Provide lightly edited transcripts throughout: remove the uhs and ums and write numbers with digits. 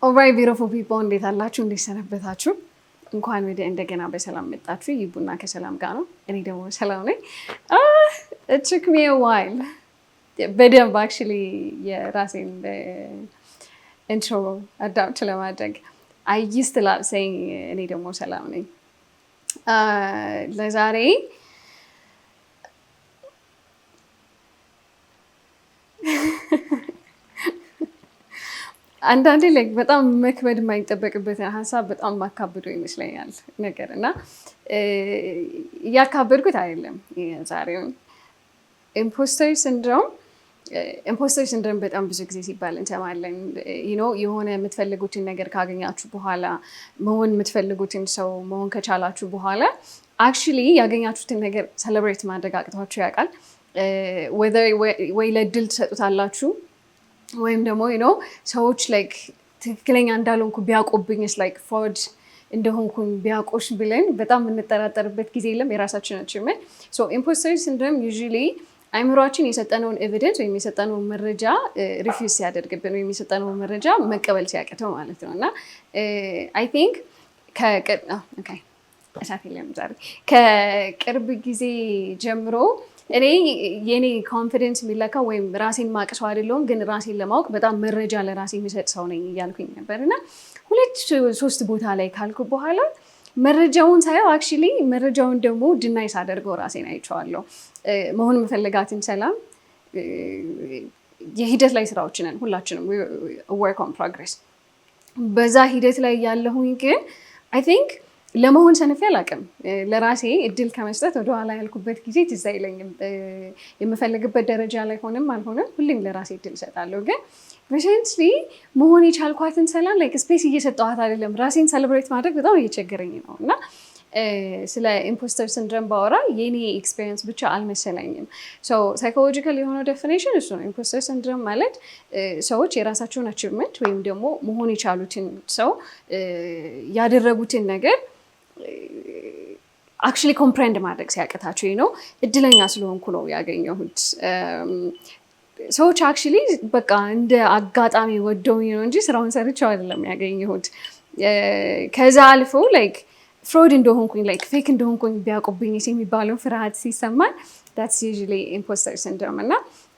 ኦልራይት ቢዩቲፉል ፒፕል እንዴት አላችሁ? እንዴት ሰነበታችሁ? እንኳን ወደ እንደገና በሰላም መጣችሁ። ይህ ቡና ከሰላም ጋር ነው። እኔ ደግሞ ሰላም ነኝ። it took me a while በደንብ አክቹሊ የራሴን ኢንትሮ አዳፕት ለማድረግ I used to love saying እኔ ደግሞ ሰላም ነኝ። ለዛሬ አንዳንዴ ላይክ በጣም መክበድ የማይጠበቅበትን ሀሳብ በጣም ማካብዶ ይመስለኛል ነገር እና እያካበድኩት አይደለም። ዛሬውን ኢምፖስተር ሲንድሮም በጣም ብዙ ጊዜ ሲባል እንሰማለን። የሆነ የምትፈልጉትን ነገር ካገኛችሁ በኋላ መሆን የምትፈልጉትን ሰው መሆን ከቻላችሁ በኋላ አክቹሊ ያገኛችሁትን ነገር ሰለብሬት ማድረግ አቅቷችሁ ያውቃል? ወይ ለድል ትሰጡታላችሁ ወይም ደግሞ ሰዎች ላይክ ትክክለኛ እንዳልሆንኩ ቢያውቁብኝስ ላይክ ፍሮድ እንደሆንኩኝ ቢያውቁሽ ብለን በጣም የምንጠራጠርበት ጊዜ የለም። የራሳችን አቺቭመንት ኢምፖስተር ሲንድሮም ዩዥሊ አይምሯችን የሰጠነውን ኤቪደንስ ወይም የሰጠነውን መረጃ ሪፊውዝ ሲያደርግብን ወይም የሰጠነውን መረጃ መቀበል ሲያቅተው ማለት ነው። እና አይ ቲንክ ከቅርብ ጊዜ ጀምሮ እኔ የኔ ኮንፊደንስ የሚለካው ወይም ራሴን ማቅ ሰው አይደለሁም፣ ግን ራሴን ለማወቅ በጣም መረጃ ለራሴ የሚሰጥ ሰው ነኝ እያልኩኝ ነበር እና 2-3 ቦታ ላይ ካልኩ በኋላ መረጃውን ሳየው አክቹሊ መረጃውን ደግሞ ድናይ ሳደርገው ራሴን አይቼዋለሁ። መሆን የምፈልጋትን ሰላም የሂደት ላይ ስራዎች ነን ሁላችንም፣ ወርክ ኦን ፕሮግረስ። በዛ ሂደት ላይ ያለሁኝ ግን አይ ቲንክ ለመሆን ሰነፌ አላውቅም። ለራሴ እድል ከመስጠት ወደኋላ ያልኩበት ጊዜ ትዝ አይለኝም። የምፈልግበት ደረጃ ላይ ሆንም አልሆነም ሁሌም ለራሴ እድል እሰጣለሁ። ግን ሪሰንትሊ መሆን የቻልኳትን ሰላም ላይክ ስፔስ እየሰጠኋት አይደለም። ራሴን ሰለብሬት ማድረግ በጣም እየቸገረኝ ነው እና ስለ ኢምፖስተር ሲንድሮም ባወራ የኔ ኤክስፔሪየንስ ብቻ አልመሰለኝም። ሳይኮሎጂካል የሆነው ዴፊኒሽን እሱ ነው። ኢምፖስተር ሲንድሮም ማለት ሰዎች የራሳቸውን አቺቭመንት ወይም ደግሞ መሆን የቻሉትን ሰው ያደረጉትን ነገር አክቹሊ ኮምፕሬንድ ማድረግ ሲያቅታቸው ነው። እድለኛ ስለሆንኩ ነው ያገኘሁት። ሰዎች አክቹሊ በቃ እንደ አጋጣሚ ወደውኝ ነው እንጂ ስራውን ሰርቼው አይደለም ያገኘሁት። ከዛ አልፎ ላይክ ፍሮድ እንደሆንኩኝ ላይክ ፌክ እንደሆንኩኝ ቢያውቁብኝ የሚባለው ፍርሃት ሲሰማን that's usually imposter syndrome። እና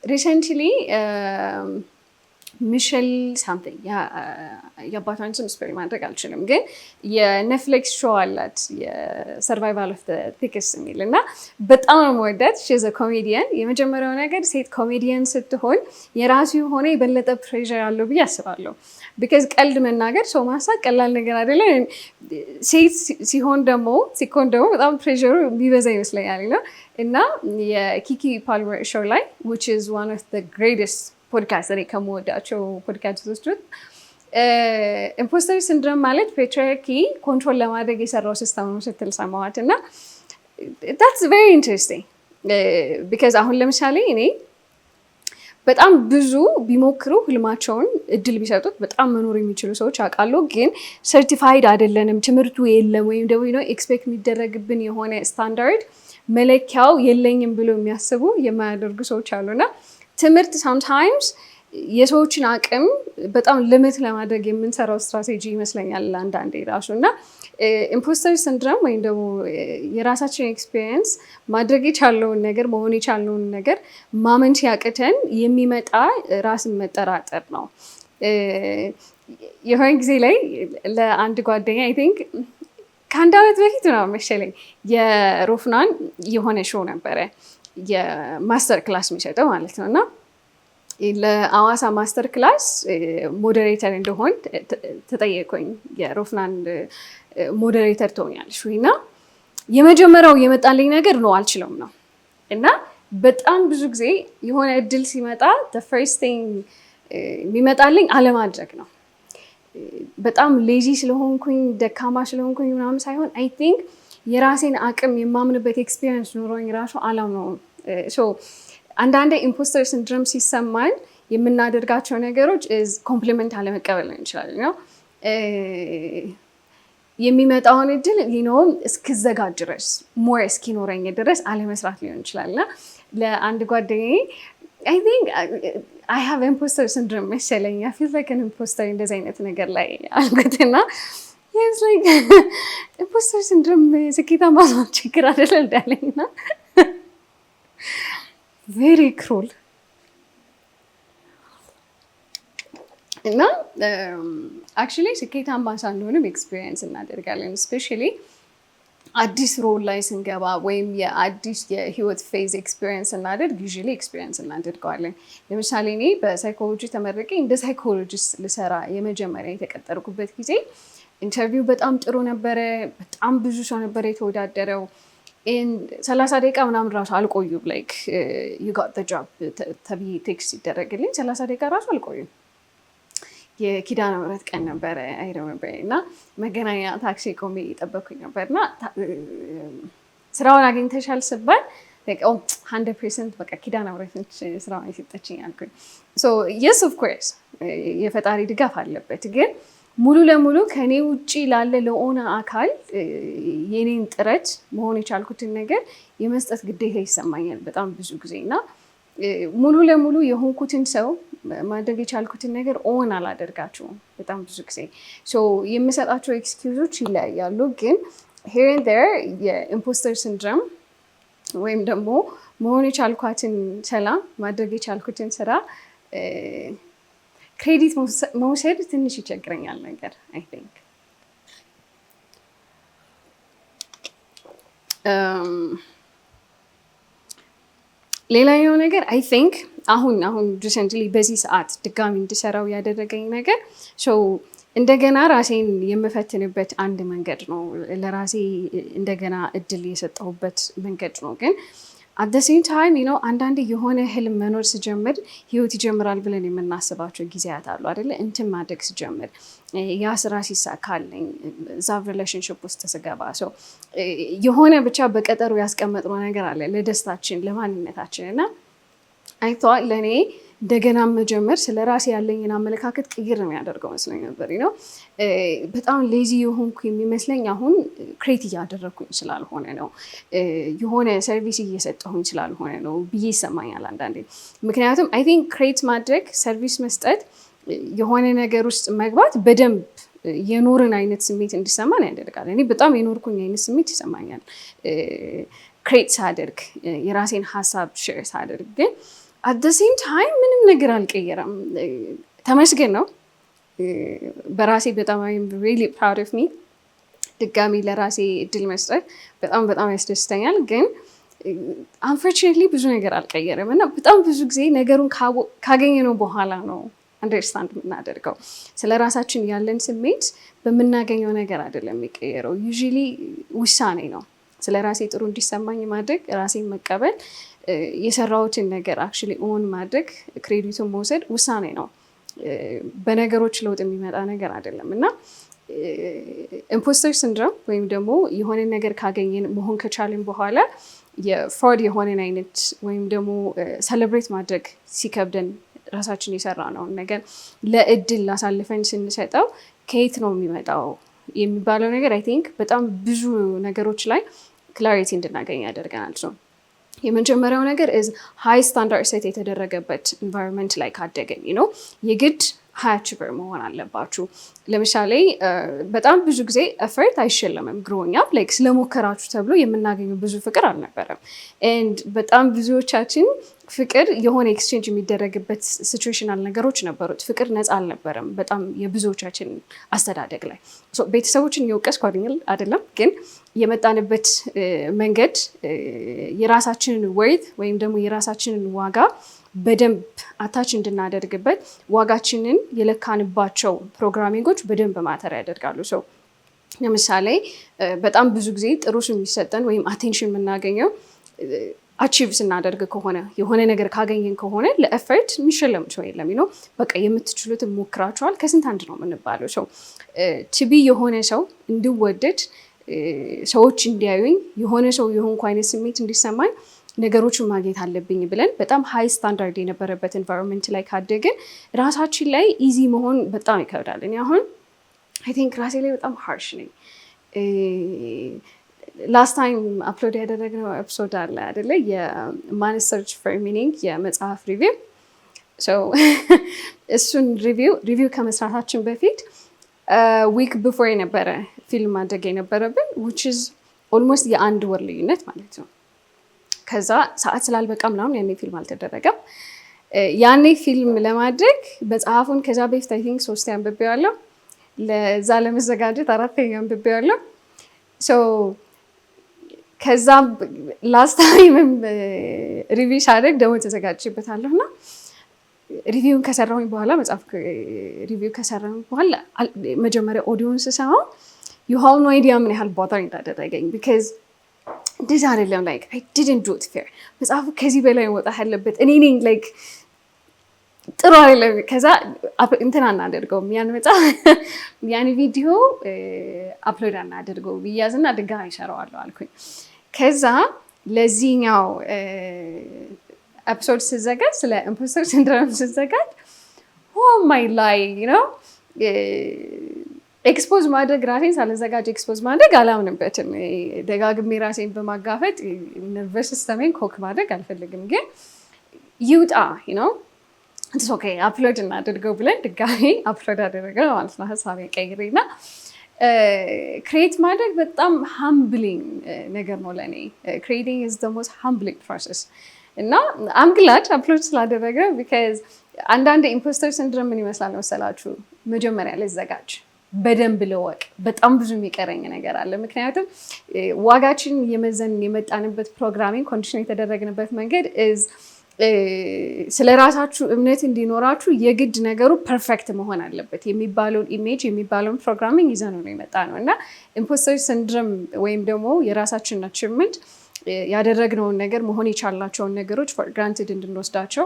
ሪሰንትሊ ሚሸል ሳምቲንግ የአባቷን ስም ስፔል ማድረግ አልችልም፣ ግን የኔትፍሊክስ ሾው አላት የሰርቫይቫል ኦፍ ዘ ፊተስት የሚል እና በጣም ነው የምወዳት። ሺ ኢዝ አ ኮሜዲያን። የመጀመሪያው ነገር ሴት ኮሜዲያን ስትሆን የራሱ የሆነ የበለጠ ፕሬዠር አለው ብዬ አስባለሁ። ቢካዝ ቀልድ መናገር ሰው ማሳቅ ቀላል ነገር አይደለም። ሴት ሲሆን ደግሞ በጣም ፕሬዠሩ ቢበዛ ይመስለኛል ነው። እና የኪኪ ፓልመር ሾው ላይ which is one of the greatest ፖድካስት እኔ ከምወዳቸው ፖድካስቶች ውስጥ ኢምፖስተር ሲንድሮም ማለት ፔትሪያርኪ ኮንትሮል ለማድረግ የሰራው ሲስተም ነው ስትል ሰማኋት እና that's very interesting because አሁን ለምሳሌ እኔ በጣም ብዙ ቢሞክሩ ህልማቸውን እድል ቢሰጡት በጣም መኖር የሚችሉ ሰዎች አውቃለሁ፣ ግን ሰርቲፋይድ አይደለንም፣ ትምህርቱ የለም ወይም ደግሞ ኤክስፔክት የሚደረግብን የሆነ ስታንዳርድ መለኪያው የለኝም ብሎ የሚያስቡ የማያደርጉ ሰዎች አሉና ትምህርት ሳምታይምስ የሰዎችን አቅም በጣም ልምት ለማድረግ የምንሰራው ስትራቴጂ ይመስለኛል አንዳንዴ ራሱ። እና ኢምፖስተር ሲንድሮም ወይም ደግሞ የራሳችን ኤክስፒሪየንስ ማድረግ የቻለውን ነገር መሆን የቻለውን ነገር ማመን ሲያቅተን የሚመጣ ራስን መጠራጠር ነው። የሆነ ጊዜ ላይ ለአንድ ጓደኛ አይ ቲንክ ከ1 ዓመት በፊት ነው መሰለኝ የሮፍናን የሆነ ሾው ነበረ የማስተር ክላስ የሚሰጠው ማለት ነው። እና ለአዋሳ ማስተር ክላስ ሞዴሬተር እንደሆን ተጠየቁኝ። የሮፍናን ሞዴሬተር ትሆኛለሽ ወይ? እና የመጀመሪያው የመጣልኝ ነገር ነው አልችለውም ነው። እና በጣም ብዙ ጊዜ የሆነ እድል ሲመጣ the first thing የሚመጣልኝ አለማድረግ ነው። በጣም ሌዚ ስለሆንኩኝ ደካማ ስለሆንኩኝ ምናምን ሳይሆን አይ ቲንክ የራሴን አቅም የማምንበት ኤክስፒሪየንስ ኖሮኝ ራሱ አላምነውም። አንዳንዴ ኢምፖስተር ሲንድሮም ሲሰማን የምናደርጋቸው ነገሮች ኮምፕሊመንት አለመቀበል ነው ይችላል ነው የሚመጣውን እድል እስክዘጋጅ ድረስ ሞር እስኪኖረኝ ድረስ አለመስራት ሊሆን ይችላል። እና ለአንድ ጓደኛዬ አይ ቲንክ አይ ሃቭ ኢምፖስተር ሲንድሮም መሰለኝ። አይ ፊል ላይክ አን ኢምፖስተር እንደዚህ አይነት ነገር ላይ አልኩትና it's like ኢምፖስተር ሲንድሮም ስኬታማ ማስማት ችግር አይደለም እንዳለኝና ቬሪ ክሩል እና አክቹዋሊ ስኬታማ ሳንሆንም ኤክስፒሪየንስ እናደርጋለን። ስፔሻሊ አዲስ ሮል ላይ ስንገባ ወይም የአዲስ የህይወት ፌዝ ኤክስፒሪየንስ እናደርግ ዩዥሊ ኤክስፒሪየንስ እናደርገዋለን። ለምሳሌ እኔ በሳይኮሎጂ ተመረቄ እንደ ሳይኮሎጂስት ልሰራ የመጀመሪያ የተቀጠርኩበት ጊዜ ኢንተርቪው በጣም ጥሩ ነበረ። በጣም ብዙ ሰው ነበረ የተወዳደረው። 30 ደቂቃ ምናምን ራሱ አልቆዩም። ላይክ ዩ ጋት ዘ ጆብ ተብዬ ቴክስት ይደረግልኝ 30 ደቂቃ ራሱ አልቆዩም። የኪዳነ ምሕረት ቀን ነበረ አይደመበ እና መገናኛ ታክሲ ቆሜ እየጠበኩኝ ነበር እና ስራውን አግኝተሻል ስባል 100% በቃ ኪዳነ ምሕረት ስራውን የሰጠችኝ አልኩኝ። የስ ኦፍ ኮርስ የፈጣሪ ድጋፍ አለበት፣ ግን ሙሉ ለሙሉ ከኔ ውጭ ላለ ለሆነ አካል የኔን ጥረት መሆን የቻልኩትን ነገር የመስጠት ግዴታ ይሰማኛል በጣም ብዙ ጊዜ እና ሙሉ ለሙሉ የሆንኩትን ሰው ማድረግ የቻልኩትን ነገር ኦን አላደርጋቸውም በጣም ብዙ ጊዜ። የምሰጣቸው ኤክስኪውዞች ይለያያሉ፣ ግን ሄር ኤንድ ዜር የኢምፖስተር ሲንድሮም ወይም ደግሞ መሆን የቻልኳትን ሰላም ማድረግ የቻልኩትን ስራ ክሬዲት መውሰድ ትንሽ ይቸግረኛል ነገር አይ ቲንክ። ሌላኛው ነገር አይ ቲንክ አሁን ሪሰንትሊ በዚህ ሰዓት ድጋሚ እንድሰራው ያደረገኝ ነገር እንደገና ራሴን የምፈትንበት አንድ መንገድ ነው። ለራሴ እንደገና እድል የሰጠሁበት መንገድ ነው። ግን አት ዘ ሴም ታይም አንዳንዴ የሆነ ህልም መኖር ስጀምር ህይወት ይጀምራል ብለን የምናስባቸው ጊዜያት አሉ አይደለ? እንትን ማድረግ ስጀምር፣ ያ ስራ ሲሳካልኝ፣ እዛ ሪሌሽንሽፕ ውስጥ ስገባ የሆነ ብቻ በቀጠሩ ያስቀመጥነው ነገር አለ ለደስታችን ለማንነታችን እና አይተዋል ለእኔ እንደገና መጀመር ስለ ራሴ ያለኝን አመለካከት ቅይር ነው የሚያደርገው መስለኝ ነበር ነው። በጣም ሌዚ የሆንኩ የሚመስለኝ አሁን ክሬት እያደረግኩኝ ስላልሆነ ነው፣ የሆነ ሰርቪስ እየሰጠሁኝ ስላልሆነ ነው ብዬ ይሰማኛል አንዳንዴ። ምክንያቱም አይ ቲንክ ክሬት ማድረግ፣ ሰርቪስ መስጠት፣ የሆነ ነገር ውስጥ መግባት በደንብ የኖርን አይነት ስሜት እንዲሰማን ያደርጋል። እኔ በጣም የኖርኩኝ አይነት ስሜት ይሰማኛል ክሬት ሳደርግ፣ የራሴን ሀሳብ ሼር ሳደርግ። ግን አት ዘ ሴም ታይም ምንም ነገር አልቀየረም። ተመስገን ነው በራሴ በጣም ሪሊ ፕራውድ ኦፍ ሚ። ድጋሚ ለራሴ እድል መስጠት በጣም በጣም ያስደስተኛል። ግን አንፎርቹኔትሊ ብዙ ነገር አልቀየረም እና በጣም ብዙ ጊዜ ነገሩን ካገኘነው በኋላ ነው አንደርስታንድ የምናደርገው። ስለ ራሳችን ያለን ስሜት በምናገኘው ነገር አይደለም የሚቀየረው። ዩዥሊ ውሳኔ ነው። ስለ ራሴ ጥሩ እንዲሰማኝ ማድረግ፣ ራሴን መቀበል፣ የሰራሁትን ነገር አክቹዋሊ ኦን ማድረግ፣ ክሬዲቱን መውሰድ ውሳኔ ነው። በነገሮች ለውጥ የሚመጣ ነገር አይደለም እና ኢምፖስተር ሲንድሮም ወይም ደግሞ የሆነ ነገር ካገኘን መሆን ከቻልን በኋላ የፍሮድ የሆነን አይነት ወይም ደግሞ ሰለብሬት ማድረግ ሲከብደን ራሳችን የሰራ ነውን ነገር ለእድል ላሳልፈን ስንሰጠው ከየት ነው የሚመጣው የሚባለው ነገር አይ ቲንክ በጣም ብዙ ነገሮች ላይ ክላሪቲ እንድናገኝ ያደርገናል። የመጀመሪያው ነገር ሃይ ስታንዳርድ ሴት የተደረገበት ኢንቫይሮንመንት ላይ ካደገኝ ነው የግድ ሃይ አቺቨር መሆን አለባችሁ። ለምሳሌ በጣም ብዙ ጊዜ ኤፈርት አይሸለምም። ግሮዊንግ አፕ ላይክ ስለሞከራችሁ ተብሎ የምናገኘው ብዙ ፍቅር አልነበረም። ኤንድ በጣም ብዙዎቻችን ፍቅር የሆነ ኤክስቼንጅ የሚደረግበት ሲቹዌሽናል ነገሮች ነበሩት። ፍቅር ነፃ አልነበረም በጣም የብዙዎቻችን አስተዳደግ ላይ። ቤተሰቦችን እየወቀስኩ አይደለም፣ ግን የመጣንበት መንገድ የራሳችንን ወርት ወይም ደግሞ የራሳችንን ዋጋ በደንብ አታች እንድናደርግበት ዋጋችንን የለካንባቸው ፕሮግራሚንጎች በደንብ ማተር ያደርጋሉ። ለምሳሌ በጣም ብዙ ጊዜ ጥሩ የሚሰጠን ወይም አቴንሽን የምናገኘው አቺቭ ስናደርግ ከሆነ የሆነ ነገር ካገኘን ከሆነ ለኤፈርት የሚሸለም ሰው የለም ነው። በቃ የምትችሉትን ሞክራችኋል ከስንት አንድ ነው የምንባለው። ቲቢ የሆነ ሰው እንድወደድ፣ ሰዎች እንዲያዩኝ፣ የሆነ ሰው የሆንኩ አይነት ስሜት እንዲሰማኝ ነገሮችን ማግኘት አለብኝ ብለን በጣም ሃይ ስታንዳርድ የነበረበት ኤንቫይሮንመንት ላይ ካደግን ራሳችን ላይ ኢዚ መሆን በጣም ይከብዳል። እኔ አሁን አይ ቲንክ ራሴ ላይ በጣም ሃርሽ ነኝ። ላስት ታይም አፕሎድ ያደረግነው ኤፒሶድ አለ አይደለ? የማንስ ሰርች ፎር ሚኒንግ የመጽሐፍ ሪቪው። እሱን ሪቪው ከመስራታችን በፊት ዊክ ቢፎር የነበረ ፊልም ማድረግ የነበረብን which is ኦልሞስት የአንድ ወር ልዩነት ማለት ነው። ከዛ ሰዓት ስላልበቃ ምናምን ያኔ ፊልም አልተደረገም። ያኔ ፊልም ለማድረግ መጽሐፉን ከዛ በፊት አይ ቲንክ 3 አንብቤዋለሁ። ለዛ ለመዘጋጀት 4 አንብቤዋለሁ። ከዛ ላስት ታይምም ሪቪው ሳደርግ ደግሞ ተዘጋጅቼበታለሁ እና ሪቪውን ከሰራሁኝ በኋላ መጽሐፍ ሪቪው ከሰራሁኝ በኋላ መጀመሪያ ኦዲዮን ስሰማው you have no idea ምን ያህል ቦታ እንዳደረገኝ because እንደዛ አይደለም like I didn't do it fair መጽሐፉ ከዚህ በላይ መውጣት ያለበት እኔ ነኝ like ጥሩ አይደለም። ከዛ እንትን አናደርገውም ያን መጽሐፍ ያን ቪዲዮ አፕሎድ አናደርገው ብያዝና ድጋሚ እሰራዋለሁ አልኩኝ። ከዛ ለዚህኛው ኤፒሶድ ስዘጋጅ ስለ ኢምፖስተር ሲንድሮም ስዘጋጅ ማይ ላይ ኤክስፖዝ ማድረግ ራሴን ሳልዘጋጅ ኤክስፖዝ ማድረግ አላምንበትም። ደጋግሜ ራሴን በማጋፈጥ ነርቨስ ሲስተሜን ኮክ ማድረግ አልፈልግም። ግን ይውጣ ኢትስ ኦኬ አፕሎድ እናድርገው ብለን ድጋሜ አፕሎድ አደረግነው ማለት ነው። ሀሳቤ ቀይሬና ክሬት ማድረግ በጣም ሃምብሊንግ ነገር ነው ለእኔ። ክሬቲንግ ኢዝ ዘ ሞስት ሃምብሊንግ ፕሮሰስ እና አም ግላድ አፕሎድ ስላደረገ ቢካዝ አንዳንድ ኢምፖስተር ሲንድሮም ምን ይመስላል መሰላችሁ? መጀመሪያ ልዘጋጅ በደንብ ልወቅ። በጣም ብዙ የሚቀረኝ ነገር አለ። ምክንያቱም ዋጋችን የመዘን የመጣንበት ፕሮግራሚንግ ኮንዲሽን የተደረግንበት መንገድ ስለ ራሳችሁ እምነት እንዲኖራችሁ የግድ ነገሩ ፐርፌክት መሆን አለበት የሚባለውን ኢሜጅ የሚባለውን ፕሮግራሚንግ ይዘን ነው የመጣ ነው እና ኢምፖስተር ሲንድሮም ወይም ደግሞ የራሳችን አቺቭመንት ያደረግነውን ነገር መሆን የቻልናቸውን ነገሮች ፎር ግራንትድ እንድንወስዳቸው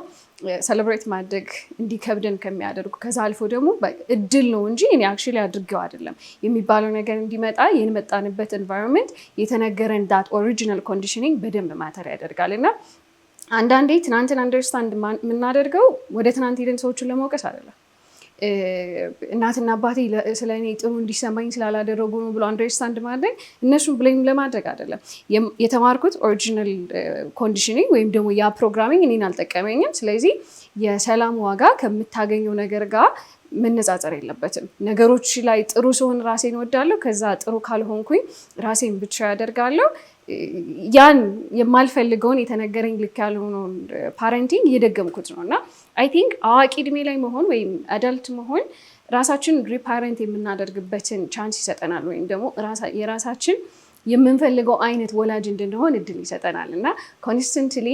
ሰለብሬት ማድረግ እንዲከብደን ከሚያደርጉ ከዛ አልፎ ደግሞ እድል ነው እንጂ እኔ አክቹዋሊ አድርጌው አይደለም የሚባለው ነገር እንዲመጣ የመጣንበት ኤንቫይሮንመንት የተነገረን ዳት ኦሪጂናል ኮንዲሽኒንግ በደንብ ማተር ያደርጋል እና አንዳንዴ ትናንትን አንደርስታንድ የምናደርገው ወደ ትናንት ሄደን ሰዎችን ለመውቀስ አይደለም። እናትና አባቴ ስለ እኔ ጥሩ እንዲሰማኝ ስላላደረጉ ነው ብሎ አንደርስታንድ ማድረግ እነሱን ብሌም ለማድረግ አይደለም። የተማርኩት ኦሪጂናል ኮንዲሽኒንግ ወይም ደግሞ ያ ፕሮግራሚንግ እኔን አልጠቀመኝም። ስለዚህ የሰላም ዋጋ ከምታገኘው ነገር ጋር መነጻጸር የለበትም። ነገሮች ላይ ጥሩ ሲሆን ራሴን ወዳለሁ፣ ከዛ ጥሩ ካልሆንኩኝ ራሴን ብቻ ያደርጋለሁ። ያን የማልፈልገውን የተነገረኝ ልክ ያልሆነውን ፓረንቲንግ እየደገምኩት ነው እና አይ ቲንክ አዋቂ እድሜ ላይ መሆን ወይም አዳልት መሆን ራሳችን ሪፓረንት የምናደርግበትን ቻንስ ይሰጠናል፣ ወይም ደግሞ የራሳችን የምንፈልገው አይነት ወላጅ እንድንሆን እድል ይሰጠናል እና ኮንስተንትሊ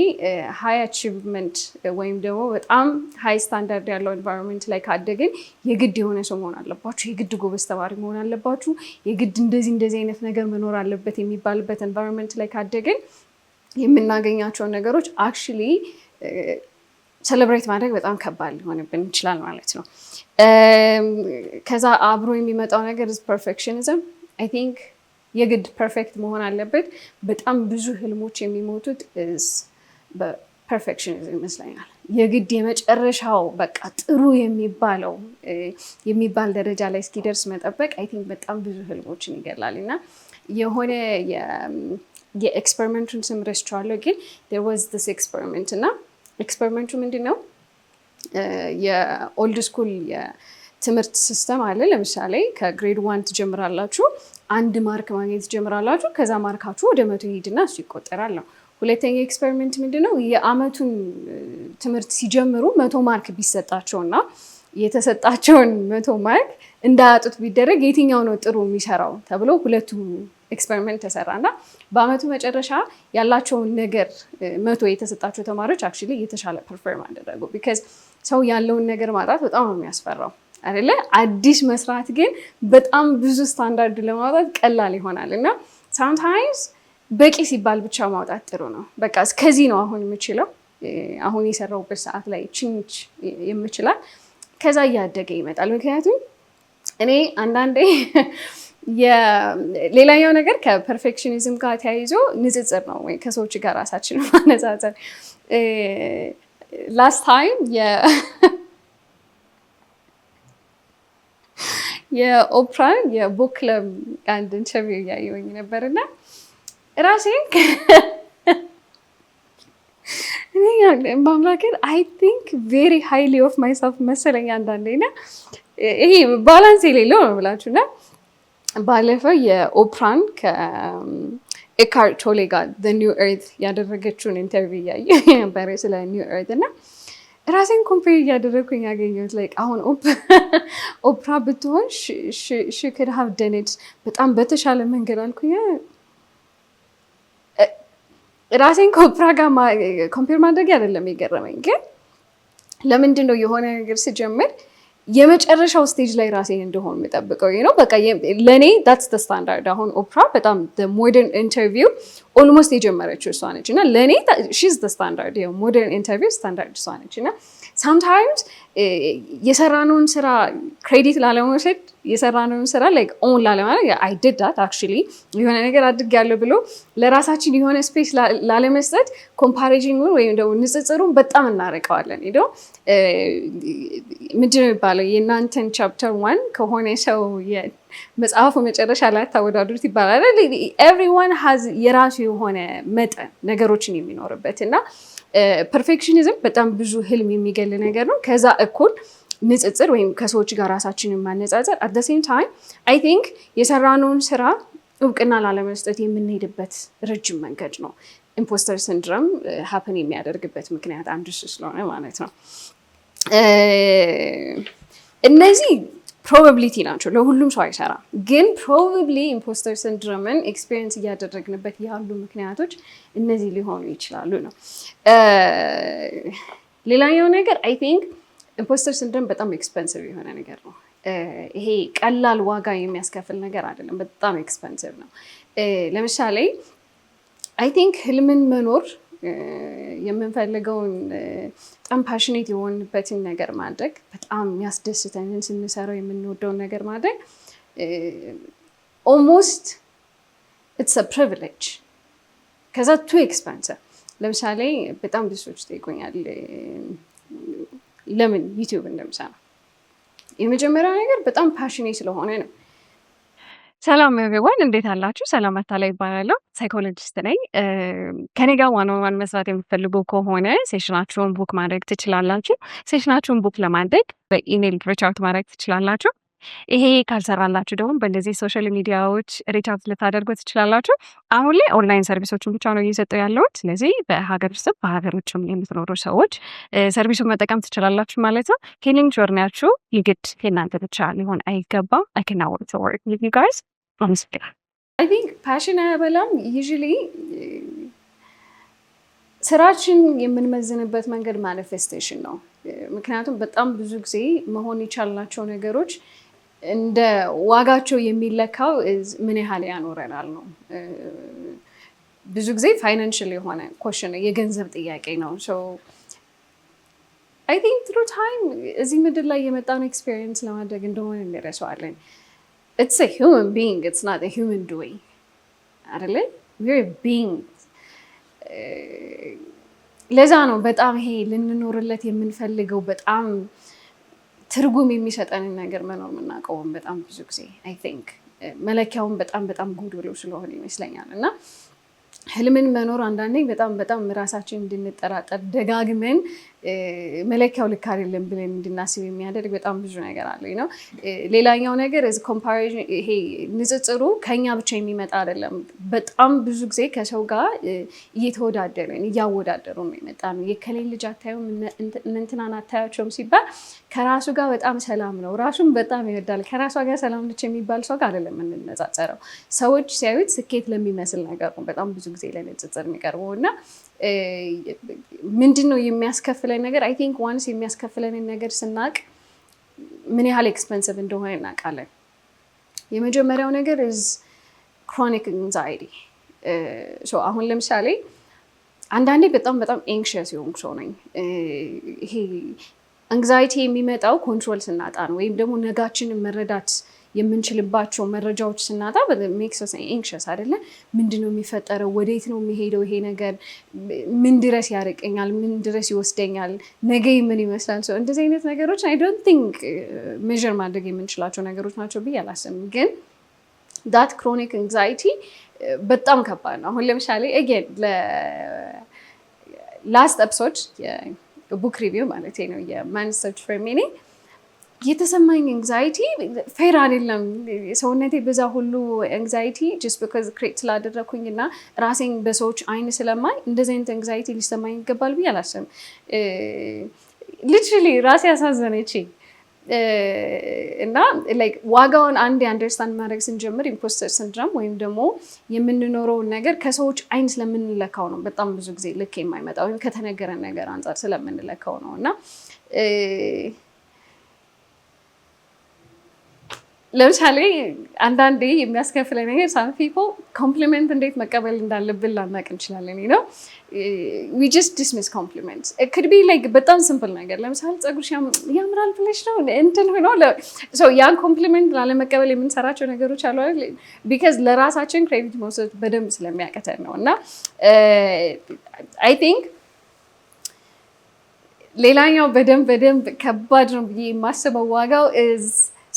ሃይ አቺቭመንት ወይም ደግሞ በጣም ሃይ ስታንዳርድ ያለው ኤንቫይሮንመንት ላይ ካደግን የግድ የሆነ ሰው መሆን አለባችሁ፣ የግድ ጎበዝ ተማሪ መሆን አለባችሁ፣ የግድ እንደዚህ አይነት ነገር መኖር አለበት የሚባልበት ኤንቫይሮንመንት ላይ ካደግን የምናገኛቸውን ነገሮች አክቹዋሊ ሴሌብሬት ማድረግ በጣም ከባድ ሊሆንብን ይችላል ማለት ነው። ከዛ አብሮ የሚመጣው ነገር ፐርፌክሽኒዝም አይ ቲንክ የግድ ፐርፌክት መሆን አለበት። በጣም ብዙ ህልሞች የሚሞቱት በፐርፌክሽኒዝም ይመስለኛል። የግድ የመጨረሻው በቃ ጥሩ የሚባል ደረጃ ላይ እስኪደርስ መጠበቅ አይ ቲንክ በጣም ብዙ ህልሞችን ይገላል እና የሆነ የኤክስፐሪመንቱን ስም ረስቼዋለሁ፣ ግን there was this experiment እና ኤክስፐሪመንቱ ምንድን ነው? የኦልድ ስኩል የትምህርት ሲስተም አለ። ለምሳሌ ከግሬድ 1 ትጀምራላችሁ፣ 1 ማርክ ማግኘት ትጀምራላችሁ። ከዛ ማርካችሁ ወደ 100 ይሄድና እሱ ይቆጠራል ነው። ሁለተኛ ኤክስፐሪመንት ምንድን ነው? የአመቱን ትምህርት ሲጀምሩ 100 ማርክ ቢሰጣቸውና የተሰጣቸውን 100 ማርክ እንዳያጡት ቢደረግ የትኛው ነው ጥሩ የሚሰራው ተብሎ ሁለቱ ኤክስፐሪመንት ተሰራና በአመቱ መጨረሻ ያላቸውን ነገር 100 የተሰጣቸው ተማሪዎች አክቹዋሊ የተሻለ ፐርፎርም አደረጉ። ቢካዝ ሰው ያለውን ነገር ማጣት በጣም ነው የሚያስፈራው አይደለ? አዲስ መስራት ግን በጣም ብዙ ስታንዳርድ ለማውጣት ቀላል ይሆናል እና ሳምታይምስ በቂ ሲባል ብቻ ማውጣት ጥሩ ነው። በቃ እስከዚህ ነው አሁን የምችለው፣ አሁን የሰራሁበት ሰዓት ላይ ችንች የምችላል፣ ከዛ እያደገ ይመጣል። ምክንያቱም እኔ አንዳንዴ ሌላኛው ነገር ከፐርፌክሽኒዝም ጋር ተያይዞ ንጽጽር ነው ወይ ከሰዎች ጋር ራሳችን ማነጻጸር። ላስት ታይም የኦፕራን የቡክ ክለብ አንድ ኢንተርቪው እያየሁኝ ነበርና ራሴን በአምላኬን አይ ቲንክ ቬሪ ሃይሊ ኦፍ ማይሰልፍ መሰለኝ አንዳንዴ እና ይሄ ባላንስ የሌለው ነው ብላችሁ እና ባለፈው የኦፕራን ከኤካርት ቶሌ ጋር ኒው ኤርት ያደረገችውን ኢንተርቪው እያየ ነበረ ስለ ኒው ኤርት እና ራሴን ኮምፔር እያደረግኩኝ ያገኘሁት ላይክ አሁን ኦፕራ ብትሆን ሺ ኩድ ሃቭ ደን ኢት በጣም በተሻለ መንገድ አልኩኝ። ራሴን ከኦፕራ ጋር ኮምፔር ማድረግ አይደለም የገረመኝ፣ ግን ለምንድን ነው የሆነ ነገር ስጀምር የመጨረሻው ስቴጅ ላይ ራሴን እንደሆን የምጠብቀው ነው። በቃ ለእኔ ዳትስ ደ ስታንዳርድ። አሁን ኦፕራ በጣም ሞደርን ኢንተርቪው ኦልሞስት የጀመረችው እሷ ነች እና ለእኔ ሺዝ ደ ስታንዳርድ ሞደርን ኢንተርቪው ስታንዳርድ እሷ ነች እና ሳምታይምስ የሰራነውን ስራ ክሬዲት ላለመውሰድ የሰራነውን ስራ ላይክ ኦን ላለማድረግ አይ ዲድ ዳት አክቹዋሊ የሆነ ነገር አድርጌያለሁ ብሎ ለራሳችን የሆነ ስፔስ ላለመስጠት ኮምፓሪዥኑን ወይም ደግሞ ንጽጽሩን በጣም እናርቀዋለን። ሄዶ ምንድን ነው የሚባለው የእናንተን ቻፕተር 1 ከሆነ ሰው መጽሐፉ መጨረሻ ላይ ታወዳድሩት ይባላል። ኤቭሪዋን ሃዝ የራሱ የሆነ መጠን ነገሮችን የሚኖርበት እና ፐርፌክሽኒዝም በጣም ብዙ ህልም የሚገል ነገር ነው። ከዛ እኩል ንጽጽር ወይም ከሰዎች ጋር ራሳችንን ማነጻጸር አት ዘ ሴም ታይም አይ ቲንክ የሰራነውን ስራ እውቅና ላለመስጠት የምንሄድበት ረጅም መንገድ ነው። ኢምፖስተር ሲንድሮም ሀፕን የሚያደርግበት ምክንያት አንዱ ስለሆነ ማለት ነው። እነዚህ ፕሮባቢሊቲ ናቸው፣ ለሁሉም ሰው አይሰራም። ግን ፕሮባብሊ ኢምፖስተር ሲንድሮምን ኤክስፔሪየንስ እያደረግንበት ያሉ ምክንያቶች እነዚህ ሊሆኑ ይችላሉ ነው። ሌላኛው ነገር አይ ቲንክ ኢምፖስተር ሲንድሮም በጣም ኤክስፐንሲቭ የሆነ ነገር ነው። ይሄ ቀላል ዋጋ የሚያስከፍል ነገር አይደለም፣ በጣም ኤክስፐንሲቭ ነው። ለምሳሌ አይ ቲንክ ህልምን መኖር የምንፈልገውን በጣም ፓሽኔት የሆንበትን ነገር ማድረግ በጣም የሚያስደስተንን ስንሰራው የምንወደውን ነገር ማድረግ ኦልሞስት ኢትስ አ ፕሪቪሌጅ። ከዛ ቱ ኤክስፐንሲቭ። ለምሳሌ በጣም ብዙ ሰዎች ጠይቁኛል ለምን ዩቲዩብ እንደምሰራ። የመጀመሪያው ነገር በጣም ፓሽኔት ስለሆነ ነው። ሰላም ኤቭሪዋን፣ እንዴት አላችሁ? ሰላም አታላይ ይባላለሁ፣ ሳይኮሎጂስት ነኝ። ከኔ ጋር ዋን ኦን ዋን መስራት የምትፈልጉ ከሆነ ሴሽናችሁን ቡክ ማድረግ ትችላላችሁ። ሴሽናችሁን ቡክ ለማድረግ በኢሜይል ሪች አውት ማድረግ ትችላላችሁ። ይሄ ካልሰራላችሁ ደግሞ በእነዚህ ሶሻል ሚዲያዎች ሪች አውት ልታደርጉ ትችላላችሁ። አሁን ላይ ኦንላይን ሰርቪሶችን ብቻ ነው እየሰጠው ያለሁት። ስለዚህ በሀገር ውስጥ በሀገር ውጭም የምትኖሩ ሰዎች ሰርቪሱን መጠቀም ትችላላችሁ ማለት ነው። ሂሊንግ ጆርኒያችሁ ይግድ የእናንተ ብቻ ሊሆን አይገባም። አይ ካን ናው ወርክ ዊዝ ዩ ጋይስ። አይ ቲንክ ፓሽን አያበላም። ዩዥሊ ስራችን የምንመዝንበት መንገድ ማኒፌስቴሽን ነው። ምክንያቱም በጣም ብዙ ጊዜ መሆን የቻልናቸው ነገሮች እንደ ዋጋቸው የሚለካው ምን ያህል ያኖረናል ነው። ብዙ ጊዜ ፋይናንሽል የሆነ ኮሽን የገንዘብ ጥያቄ ነው። አይ ቲንክ ትሩ ታይም እዚህ ምድር ላይ የመጣውን ኤክስፔሪየንስ ለማድረግ እንደሆነ እንረሳዋለን። ኢትስ አ ሂውመን ቢንግ ኢትስ ናት አ ሂውመን ዱዊንግ አይደለ? ዊር ቢንግ። ለዛ ነው በጣም ይሄ ልንኖርለት የምንፈልገው በጣም ትርጉም የሚሰጠንን ነገር መኖር የምናውቀውም በጣም ብዙ ጊዜ አይ ቲንክ መለኪያውን በጣም ጎዶሎ ስለሆነ ይመስለኛል። እና ህልምን መኖር አንዳንዴ በጣም ራሳችን እንድንጠራጠር ደጋግመን መለኪያው ልክ አይደለም ብለን እንድናስብ የሚያደርግ በጣም ብዙ ነገር አለ ነው። ሌላኛው ነገር ኮምፓሪዥን፣ ይሄ ንጽጽሩ ከኛ ብቻ የሚመጣ አይደለም። በጣም ብዙ ጊዜ ከሰው ጋር እየተወዳደርን እያወዳደሩ ነው የመጣ ነው። የከሌን ልጅ አታዩም እንትናን አታያቸውም ሲባል ከራሱ ጋር በጣም ሰላም ነው፣ ራሱን በጣም ይወዳል፣ ከራሷ ጋር ሰላም ነች የሚባል ሰው ጋር አይደለም የምንነጻጸረው። ሰዎች ሲያዩት ስኬት ለሚመስል ነገር ነው በጣም ብዙ ጊዜ ለንጽጽር የሚቀርበው እና ምንድን ነው የሚያስከፍለን ነገር? አይ ቲንክ ዋንስ የሚያስከፍለንን ነገር ስናቅ ምን ያህል ኤክስፐንሲቭ እንደሆነ እናውቃለን። የመጀመሪያው ነገር ኢዝ ክሮኒክ አንዛይቲ። አሁን ለምሳሌ አንዳንዴ በጣም ኤንክሸስ የሆንኩ ሰው ነኝ። ይሄ አንዛይቲ የሚመጣው ኮንትሮል ስናጣ ነው፣ ወይም ደግሞ ነጋችንን መረዳት የምንችልባቸው መረጃዎች ስናጣ ሜክስ አስ ኤንክሸስ አይደለ? ምንድነው የሚፈጠረው? ወዴት ነው የሚሄደው? ይሄ ነገር ምን ድረስ ያርቀኛል? ምን ድረስ ይወስደኛል? ነገ ምን ይመስላል? ሰው እንደዚህ አይነት ነገሮች አይ ዶንት ቲንክ ሜዥር ማድረግ የምንችላቸው ነገሮች ናቸው ብዬ አላስብም። ግን ዳት ክሮኒክ ኤንግዛይቲ በጣም ከባድ ነው። አሁን ለምሳሌ አጌን ላስት ኤፒሶድ የቡክ ሪቪው ማለት ነው የማንስ ሰርች ፎር ሚኒንግ የተሰማኝ ኤንግዛይቲ ፌር አይደለም። ሰውነቴ በዛ ሁሉ ኤንግዛይቲ ጀስት ቢኮዝ ክሬት ስላደረኩኝ እና ራሴን በሰዎች አይን ስለማይ እንደዚህ አይነት ኤንግዛይቲ ሊሰማኝ ይገባል ብዬ አላስብም። ሊትራሊ ራሴ ያሳዘነችኝ እና ላይክ ዋጋውን አንዴ አንደርስታንድ ማድረግ ስንጀምር ኢምፖስተር ሲንድሮም ወይም ደግሞ የምንኖረውን ነገር ከሰዎች አይን ስለምንለካው ነው በጣም ብዙ ጊዜ ልክ የማይመጣ ወይም ከተነገረን ነገር አንጻር ስለምንለካው ነው እና ለምሳሌ አንዳንዴ የሚያስከፍለ ነገር ሳም ፒፕል ኮምፕሊመንት እንዴት መቀበል እንዳለብን ላናቅ እንችላለን ነው we just dismiss compliments it could be like በጣም ሲምፕል ነገር ለምሳሌ ፀጉርሽ ያምራል ብለሽ ነው እንትን ሆኖ so ያን ኮምፕሊመንት ላለመቀበል የምንሰራቸው ነገሮች አሉ አይደል because ለራሳችን ክሬዲት መውሰድ በደንብ ስለሚያቀተን ነው እና I think ሌላኛው በደንብ ከባድ ነው ብዬ የማስበው ዋጋው is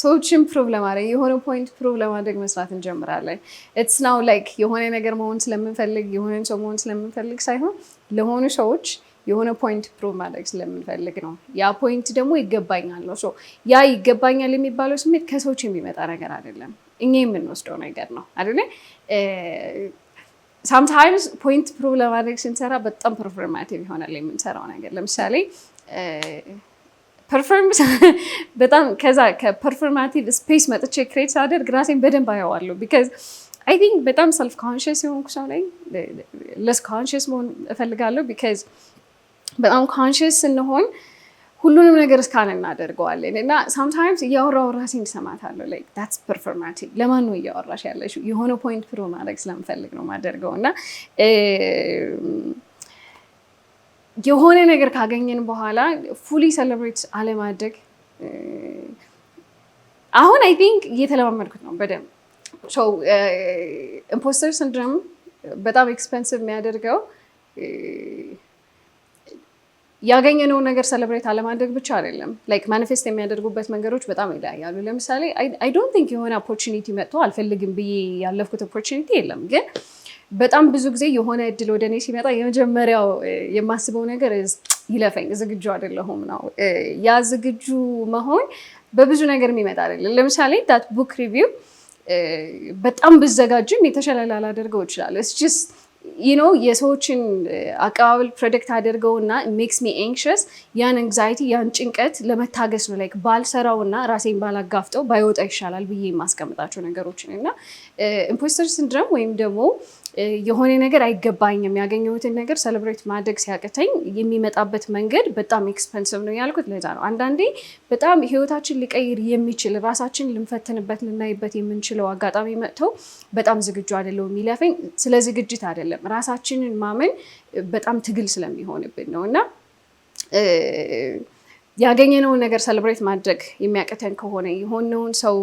ሰዎችን ፕሩቭ ለማድረግ የሆነ ፖይንት ፕሩቭ ለማድረግ መስራት እንጀምራለን። ኢትስ ናው ላይክ የሆነ ነገር መሆን ስለምንፈልግ የሆነ ሰው መሆን ስለምንፈልግ ሳይሆን ለሆኑ ሰዎች የሆነ ፖይንት ፕሩቭ ማድረግ ስለምንፈልግ ነው። ያ ፖይንት ደግሞ ይገባኛል ነው። ያ ይገባኛል የሚባለው ስሜት ከሰዎች የሚመጣ ነገር አይደለም፣ እኛ የምንወስደው ነገር ነው አይደለ? ሳምታይምስ ፖይንት ፕሩቭ ለማድረግ ስንሰራ በጣም ፐርፎርማቲቭ ይሆናል የምንሰራው ነገር። ለምሳሌ ፐርፎርማንስ በጣም ከዛ ከፐርፎርማቲቭ ስፔስ መጥቼ ክሬት ሳደርግ ራሴን በደንብ አየዋለሁ ቢካዝ አይ ቲንክ በጣም ሰልፍ ኮንሽስ የሆንኩ ሰው ነኝ። ለስ ኮንሽስ መሆን እፈልጋለሁ ቢካዝ በጣም ኮንሽስ ስንሆን ሁሉንም ነገር እስካን እናደርገዋለን እና ሳምታይምስ እያወራሁ ራሴን እሰማታለሁ ላይክ ዳትስ ፐርፎርማቲቭ። ለማን ነው እያወራሽ ያለሽው? የሆነ ፖይንት ፕሮ ማድረግ ስለምፈልግ ነው ማደርገው እና የሆነ ነገር ካገኘን በኋላ ፉሊ ሴሌብሬት አለማድረግ አሁን አይ ቲንክ እየተለማመድኩት ነው በደንብ። ኢምፖስተር ሲንድሮም በጣም ኤክስፔንሲቭ የሚያደርገው ያገኘነውን ነገር ሴሌብሬት አለማድረግ ብቻ አይደለም። ላይክ ማኒፌስት የሚያደርጉበት መንገዶች በጣም ይለያያሉ። ለምሳሌ አይ ዶንት ቲንክ የሆነ ኦፖርቹኒቲ መጥቶ አልፈልግም ብዬ ያለፍኩት ኦፖርቹኒቲ የለም ግን በጣም ብዙ ጊዜ የሆነ እድል ወደ እኔ ሲመጣ የመጀመሪያው የማስበው ነገር ይለፈኝ ዝግጁ አይደለሁም ነው። ያ ዝግጁ መሆን በብዙ ነገር የሚመጣ አይደለም። ለምሳሌ ዳት ቡክ ሪቪው በጣም ብዘጋጅም የተሻለ ላላደርገው ይችላል። ኢትስ ጀስት የሰዎችን አቀባበል ፕሮደክት አድርገው እና ሜክስ ሚ ኤንክሽስ ያን አንግዛይቲ ያን ጭንቀት ለመታገስ ነው። ላይክ ባልሰራው እና ራሴን ባላጋፍጠው ባይወጣ ይሻላል ብዬ የማስቀምጣቸው ነገሮችን እና ኢምፖስተር ሲንድሮም ወይም ደግሞ የሆነ ነገር አይገባኝም ያገኘሁትን ነገር ሴሌብሬት ማድረግ ሲያቅተኝ የሚመጣበት መንገድ በጣም ኤክስፐንሲቭ ነው ያልኩት ለዛ ነው። አንዳንዴ በጣም ህይወታችን ሊቀይር የሚችል ራሳችን ልንፈትንበት ልናይበት የምንችለው አጋጣሚ መጥተው በጣም ዝግጁ አይደለሁም የሚለፈኝ ስለ ዝግጅት አይደለም ራሳችንን ማመን በጣም ትግል ስለሚሆንብን ነው እና ያገኘነውን ነገር ሴሌብሬት ማድረግ የሚያቅተን ከሆነ የሆነውን ሰው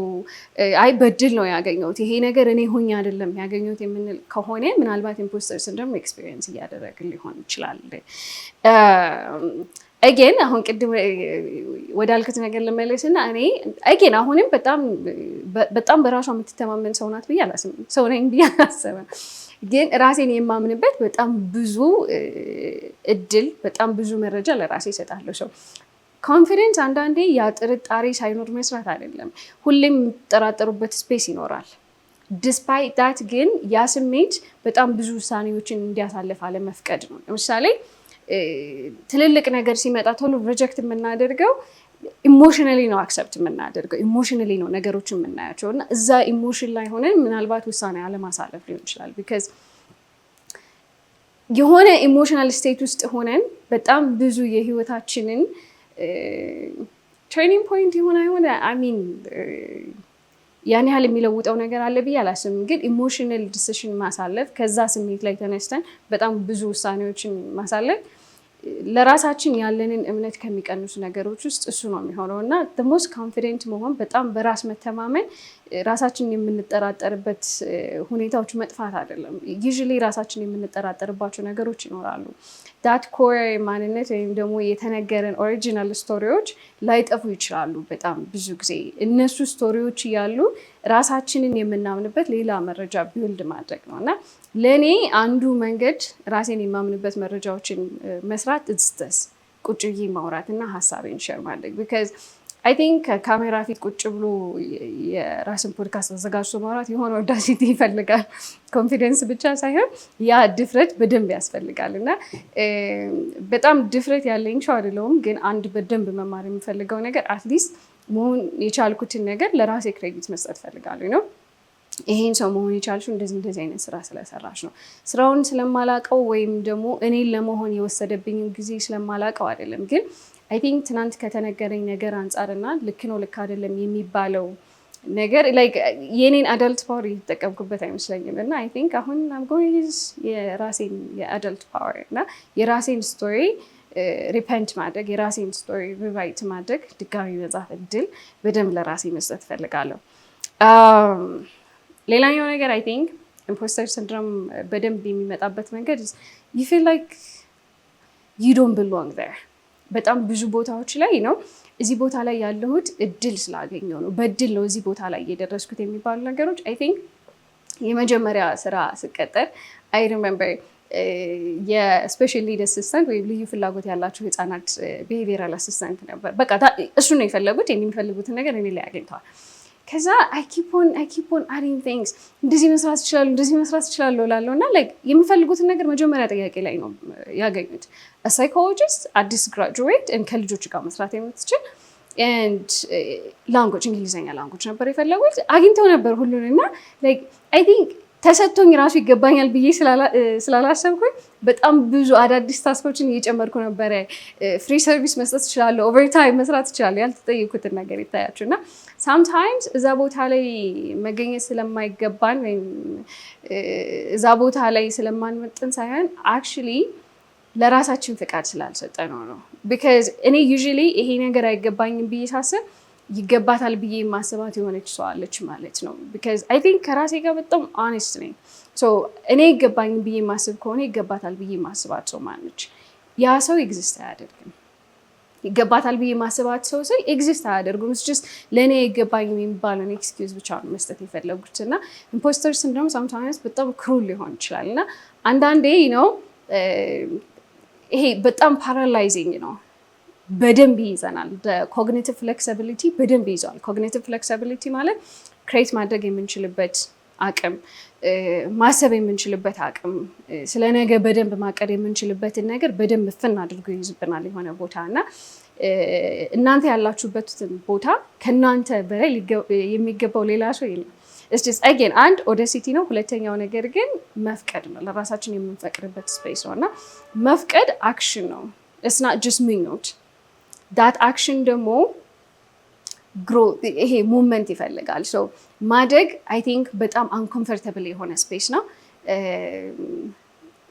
አይ በድል ነው ያገኘሁት ይሄ ነገር እኔ ሆኜ አይደለም ያገኘሁት የምንል ከሆነ ምናልባት ኢምፖስተር ሲንድሮም ኤክስፒሪየንስ እያደረግን ሊሆን ይችላል። አጌን አሁን ቅድም ወዳልኩት ነገር ልመለስና እኔ አጌን አሁንም በጣም በራሷ የምትተማመን ሰው ናት ብዬ አላስብም። ሰው ነኝ ብዬ አላስብም። ግን ራሴን የማምንበት በጣም ብዙ እድል በጣም ብዙ መረጃ ለራሴ እሰጣለሁ። ሰው ኮንፊደንስ አንዳንዴ ያ ጥርጣሬ ሳይኖር መስራት አይደለም። ሁሌም የምትጠራጠሩበት ስፔስ ይኖራል። ዲስፓይት ዳት ግን ያ ስሜት በጣም ብዙ ውሳኔዎችን እንዲያሳልፍ አለመፍቀድ ነው። ለምሳሌ ትልልቅ ነገር ሲመጣ ቶሎ ሪጀክት የምናደርገው ኢሞሽናሊ ነው አክሰፕት የምናደርገው ኢሞሽናሊ ነው ነገሮችን የምናያቸው እና እዛ ኢሞሽን ላይ ሆነን ምናልባት ውሳኔ አለማሳለፍ ሊሆን ይችላል። ቢካዝ የሆነ ኢሞሽናል ስቴት ውስጥ ሆነን በጣም ብዙ የህይወታችንን ትሬኒንግ ፖይንት የሆነ አሚን ያን ያህል የሚለውጠው ነገር አለ ብዬ አላስብም። ግን ኢሞሽናል ዲሲሽን ማሳለፍ ከዛ ስሜት ላይ ተነስተን በጣም ብዙ ውሳኔዎችን ማሳለፍ ለራሳችን ያለንን እምነት ከሚቀንሱ ነገሮች ውስጥ እሱ ነው የሚሆነው እና the most confident መሆን በጣም በራስ መተማመን ራሳችንን የምንጠራጠርበት ሁኔታዎች መጥፋት አይደለም። usually ራሳችንን የምንጠራጠርባቸው ነገሮች ይኖራሉ። that core ማንነት ወይም ደግሞ የተነገረን ኦሪጂናል ስቶሪዎች ላይጠፉ ይችላሉ። በጣም ብዙ ጊዜ እነሱ ስቶሪዎች እያሉ ራሳችንን የምናምንበት ሌላ መረጃ ቢውልድ ማድረግ ነው እና ለእኔ አንዱ መንገድ ራሴን የማምንበት መረጃዎችን መስራት እዝተስ ቁጭ ብዬ ማውራት እና ሀሳቤን ሼር ማድረግ ቢካዝ አይ ቲንክ ከካሜራ ፊት ቁጭ ብሎ የራስን ፖድካስት አዘጋጅቶ ማውራት የሆነ ኦዳሲቲ ይፈልጋል። ኮንፊደንስ ብቻ ሳይሆን ያ ድፍረት በደንብ ያስፈልጋል እና በጣም ድፍረት ያለኝ ሰው አይደለሁም፣ ግን አንድ በደንብ መማር የምፈልገው ነገር አትሊስት መሆን የቻልኩትን ነገር ለራሴ ክሬዲት መስጠት ፈልጋለሁ ነው። ይሄን ሰው መሆን የቻልሽው እንደዚህ አይነት ስራ ስለሰራሽ ነው። ስራውን ስለማላቀው ወይም ደግሞ እኔን ለመሆን የወሰደብኝ ጊዜ ስለማላቀው አይደለም፣ ግን አይ ቲንክ ትናንት ከተነገረኝ ነገር አንጻርና ልክ ነው ልክ አይደለም የሚባለው ነገር ላይክ የኔን አዳልት ፓወር እየተጠቀምኩበት አይመስለኝም እና አይ ቲንክ አሁን አምጎይዝ የራሴን የአዳልት ፓወር እና የራሴን ስቶሪ ሪፐንት ማድረግ የራሴን ስቶሪ ሪቫይት ማድረግ ድጋሚ መጻፍ እድል በደንብ ለራሴ መስጠት እፈልጋለሁ። ሌላኛው ነገር አይ ቲንክ ኢምፖስተር ሲንድሮም በደንብ የሚመጣበት መንገድ you feel like you don't belong there። በጣም ብዙ ቦታዎች ላይ ነው እዚህ ቦታ ላይ ያለሁት እድል ስላገኘው ነው፣ በእድል ነው እዚህ ቦታ ላይ የደረስኩት የሚባሉ ነገሮች አይ ቲንክ የመጀመሪያ ስራ ስቀጠር አይ ሪሜምበር የስፔሻል ኒድ አሲስታንት ወይም ልዩ ፍላጎት ያላቸው ህፃናት ቢሄቪየራል አሲስታንት ነበር። በቃ እሱ ነው የፈለጉት፣ የሚፈልጉትን ነገር እኔ ላይ አግኝተዋል። ከዛ አይ ኪፕ ኦን አዲንግ ቲንግስ እንደዚህ መስራት እችላለሁ እላለሁ እና ላይክ የሚፈልጉትን ነገር መጀመሪያ ጥያቄ ላይ ነው ያገኙት። ሳይኮሎጂስት አዲስ ግራጁዌት ከልጆች ጋር መስራት የምትችል ላንጉጅ እንግሊዝኛ ላንጉጅ ነበር የፈለጉት። አግኝተው ነበር ሁሉን እና ላይክ አይ ቲንክ ተሰጥቶኝ ራሱ ይገባኛል ብዬ ስላላሰብኩኝ በጣም ብዙ አዳዲስ ታስኮችን እየጨመርኩ ነበረ። ፍሪ ሰርቪስ መስጠት እችላለሁ፣ ኦቨርታይም መስራት እችላለሁ፣ ያልተጠየኩትን ነገር ይታያችሁ እና ሳምታይምስ እዛ ቦታ ላይ መገኘት ስለማይገባን ወይም እዛ ቦታ ላይ ስለማንመጥን ሳይሆን አክቹዋሊ ለራሳችን ፍቃድ ስላልሰጠነው ነው። ቢካዝ እኔ ዩዥዋሊ ይሄ ነገር አይገባኝም ብዬ ሳስብ ይገባታል ብዬ ማስባት የሆነች ሰው አለች ማለት ነው። ቢካዝ አይ ቲንክ ከራሴ ጋር በጣም ኦኔስት ነኝ። እኔ ይገባኝ ብዬ ማስብ ከሆነ ይገባታል ብዬ ማስባት ሰው ማነች? ያ ሰው ኤግዚስት አያደርግም። ይገባታል ብዬ ማስባት ሰው ስል ኤግዚስት አያደርጉም። ስ ለእኔ ይገባኝ የሚባለውን ኤክስኪውዝ ብቻ ነው መስጠት የፈለጉት እና ኢምፖስተር ሲንድሮም ሳምታይምስ በጣም ክሩል ሊሆን ይችላል እና አንዳንዴ ነው ይሄ በጣም ፓራላይዚንግ ነው። በደንብ ይይዘናል። ኮግኒቲቭ ፍሌክሲቢሊቲ በደንብ ይይዘዋል። ኮግኒቲቭ ፍሌክሲቢሊቲ ማለት ክሬት ማድረግ የምንችልበት አቅም፣ ማሰብ የምንችልበት አቅም፣ ስለ ነገ በደንብ ማቀድ የምንችልበትን ነገር በደንብ ፍን አድርጎ ይይዝብናል የሆነ ቦታ እና እናንተ ያላችሁበትን ቦታ ከእናንተ በላይ የሚገባው ሌላ ሰው የለም። አጌን አንድ ኦደሲቲ ነው። ሁለተኛው ነገር ግን መፍቀድ ነው። ለራሳችን የምንፈቅድበት ስፔስ ነው እና መፍቀድ አክሽን ነው። ኢትስ ናት ጀስት ምኞት። ዳት አክሽን ደግሞ ይሄ ሙቭመንት ይፈልጋል። ማደግ አይ ቲንክ በጣም አንኮምፈርተብል የሆነ ስፔስ ነው።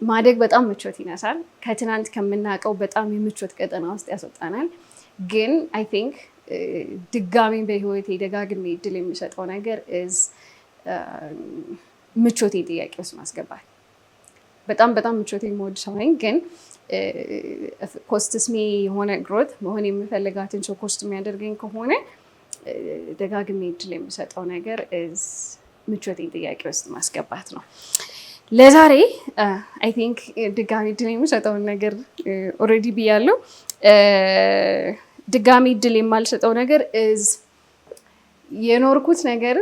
ማደግ በጣም ምቾት ይነሳል። ከትናንት ከምናውቀው በጣም የምቾት ቀጠና ውስጥ ያስወጣናል። ግን አይ ቲንክ ድጋሚ በህይወቴ ደጋግሜ እድል የሚሰጠው ነገር ምቾቴ ጥያቄ ውስጥ ማስገባት። በጣም ምቾቴ የምወድ ሰው ነኝ፣ ግን ኮስትስሚ የሆነ ግሮት መሆን የምፈልጋትን ሰው ኮስት የሚያደርገኝ ከሆነ ደጋግሜ እድል የሚሰጠው ነገር ምቾቴን ጥያቄ ውስጥ ማስገባት ነው። ለዛሬ አይ ቲንክ ድጋሚ እድል የሚሰጠውን ነገር ኦልሬዲ ብያለሁ። ድጋሚ እድል የማልሰጠው ነገር የኖርኩት ነገር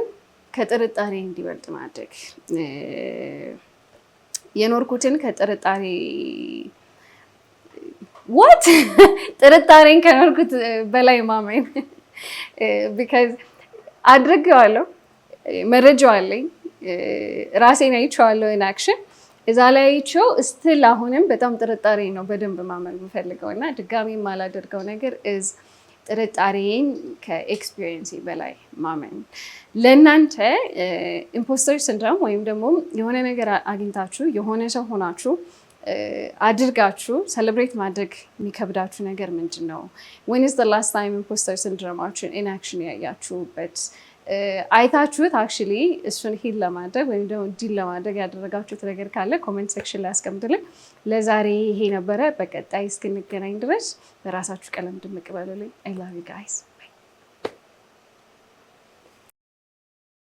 ከጥርጣሬ እንዲበልጥ ማድረግ፣ የኖርኩትን ከጥርጣሬ ጥርጣሬን ከኖርኩት በላይ ማመን። ቢካዝ አድርጌዋለሁ፣ መረጃው አለኝ፣ ራሴን አይቼዋለሁ ኢን አክሽን። እዛ ላይ አይቼው ስትል አሁንም በጣም ጥርጣሬ ነው በደንብ ማመን የምፈልገው እና ድጋሚ የማላደርገው ነገር ጥርጣሬን ከኤክስፒሪየንስ በላይ ማመን። ለእናንተ ኢምፖስተር ሲንድሮም ወይም ደግሞ የሆነ ነገር አግኝታችሁ የሆነ ሰው ሆናችሁ አድርጋችሁ ሴሌብሬት ማድረግ የሚከብዳችሁ ነገር ምንድን ነው? ዌን ኢዝ ዘ ላስት ታይም ኢምፖስተር ሲንድሮማችሁን ኢን አክሽን ያያችሁበት? አይታችሁት አክቹዋሊ እሱን ሂል ለማድረግ ወይም ደግሞ ዲል ለማድረግ ያደረጋችሁት ነገር ካለ ኮሜንት ሴክሽን ላይ አስቀምጡልኝ። ለዛሬ ይሄ ነበረ። በቀጣይ እስክንገናኝ ድረስ በራሳችሁ ቀለም ድምቅ በሉልኝ። አይ ላቭ ዩ ጋይስ።